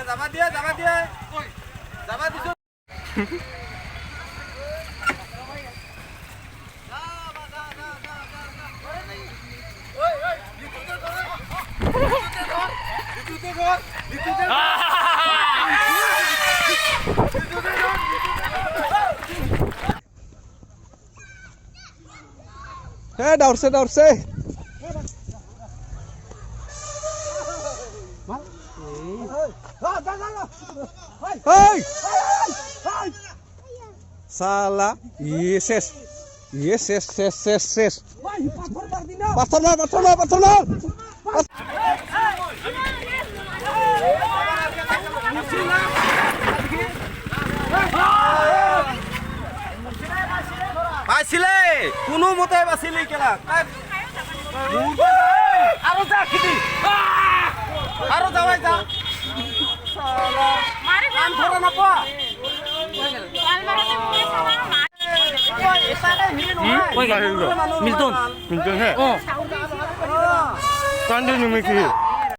যাবা দিয়ে যাবা দিয়ে যাবা দিছো Daurse daurse. Hei. Salah. Yes yes. Yes yes yes yes yes. Pastor no. বাঁচিলে কোনো মতে বাঁচিলি কেলা আৰু যা খেদি আৰু যাৱাই যা কাম ধৰা নাপোৱা মিল্টন হে কান্দে নিমিকি